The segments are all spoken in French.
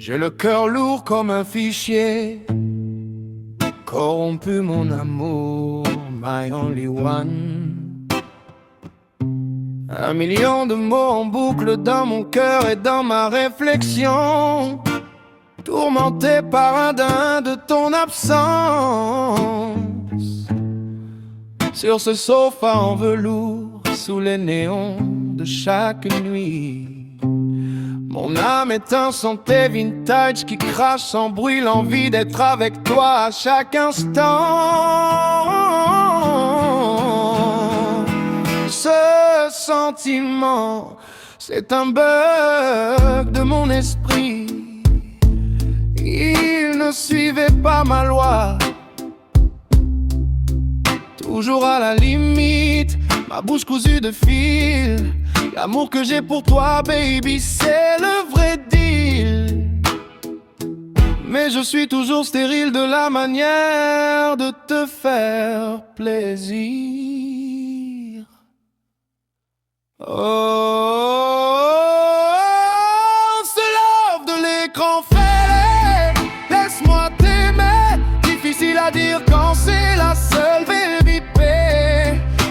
J'ai le cœur lourd comme un fichier, corrompu mon amour, my only one. 1 million de mots en boucle dans mon cœur et dans ma réflexion, tourmenté par un daim de ton absence. Sur ce sofa en velours, sous les néons de chaque nuit, mon âme est un santé vintage qui crache sans bruit l'envie d'être avec toi à chaque instant. Ce sentiment, c'est un bug de mon esprit. Il ne suivait pas ma loi, toujours à la limite, ma bouche cousue de fil. L'amour que j'ai pour toi, baby, c'est le vrai deal. Mais je suis toujours stérile de la manière de te faire plaisir. Oh, ce love de l'écran fait, laisse-moi t'aimer. Difficile à dire quand c'est la seule vérité.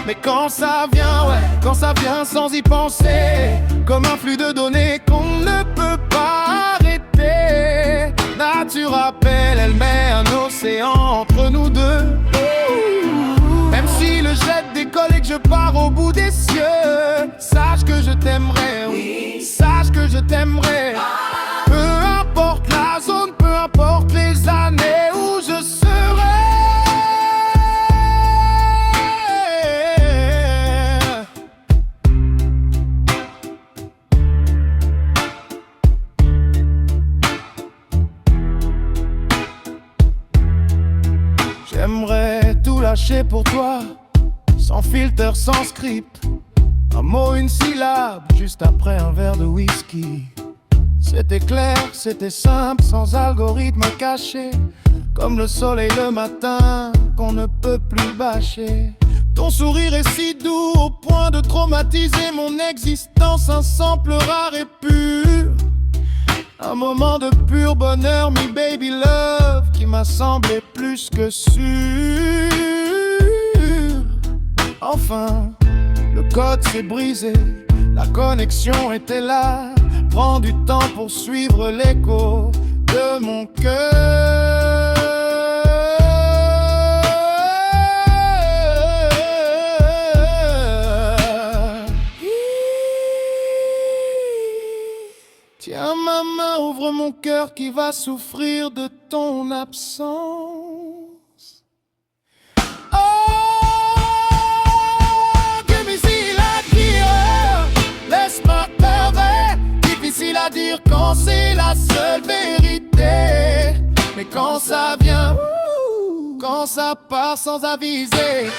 Mais quand ça vient, ouais, quand ça vient sans y penser, comme un flux de données qu'on ne peut pas arrêter. Nature appelle, elle met un océan entre nous deux. Même si le jet décolle et que je pars au bout des cieux, sache que je t'aimerai, oui, sache que je t'aimerai. Peu importe la zone, peu importe les années où je serai. J'aimerais tout lâcher pour toi, sans filtre, sans script. Un mot, une syllabe, juste après un verre de whisky. C'était clair, c'était simple, sans algorithme caché, comme le soleil le matin qu'on ne peut plus bâcher. Ton sourire est si doux au point de traumatiser mon existence. Un sample rare et pur, un moment de pur bonheur, me baby love, qui m'a semblé plus que sûr. Enfin, le code s'est brisé, la connexion était là. Prends du temps pour suivre l'écho de mon cœur. Tiens ma main, ouvre mon cœur qui va souffrir de ton absence. Oh, difficile à dire, laisse-moi pleurer. Difficile à dire quand c'est la seule vérité. Mais quand ça vient, quand ça part sans aviser,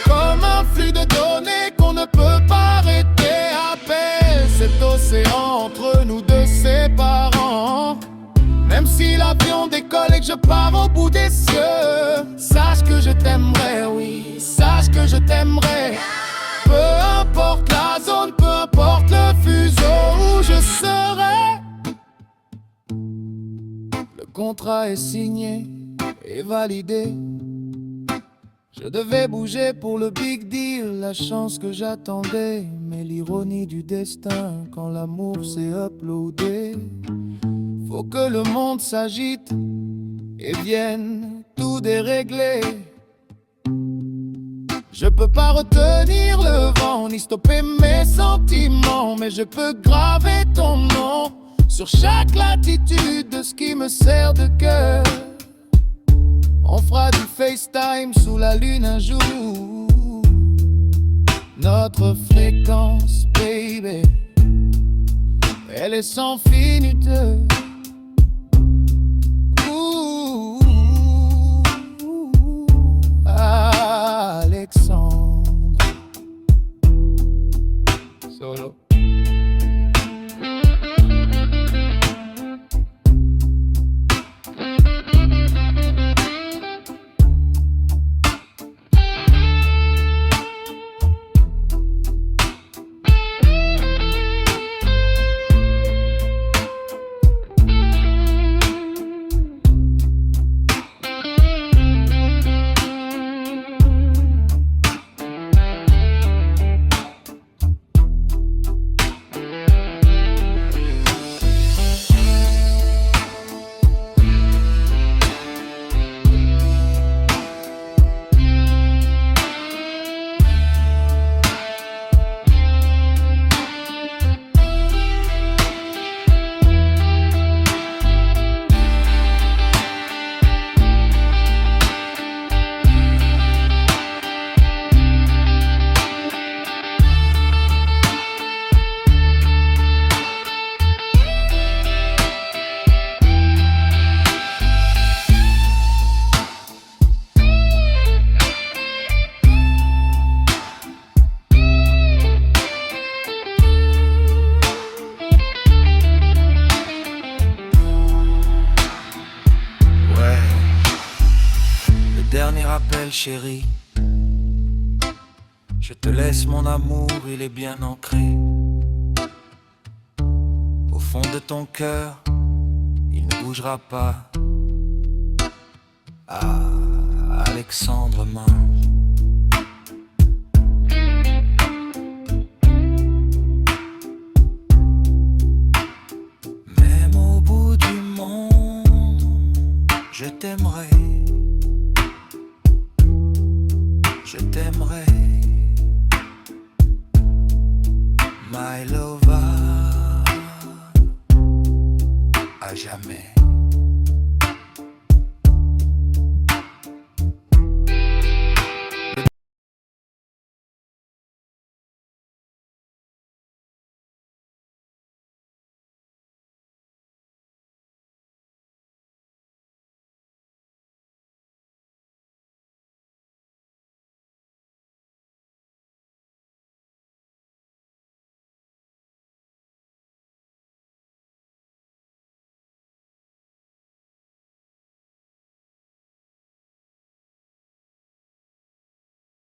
comme un flux de données qu'on ne peut pas arrêter. Appelle cet océan entre nous deux séparants. Même si l'avion décolle et que je pars au bout des cieux, sache que je t'aimerai, oui, sache que je t'aimerai. Peu importe la zone, peu importe le fuseau où je serai. Le contrat est signé et validé. Je devais bouger pour le big deal, la chance que j'attendais. Mais l'ironie du destin quand l'amour s'est uploadé. Faut que le monde s'agite et vienne tout dérégler. Je peux pas retenir le vent ni stopper mes sentiments, mais je peux graver ton nom sur chaque latitude de ce qui me sert de cœur. On fera du FaceTime sous la lune un jour. Notre fréquence, baby, elle est sans finitude. Alexandre Solo. chérie, je te laisse mon amour, il est bien ancré. Au fond de ton cœur, il ne bougera pas. Ah, Alexandre Main. Même au bout du monde, je t'aimerai. Je t'aimerai, my lover, à jamais.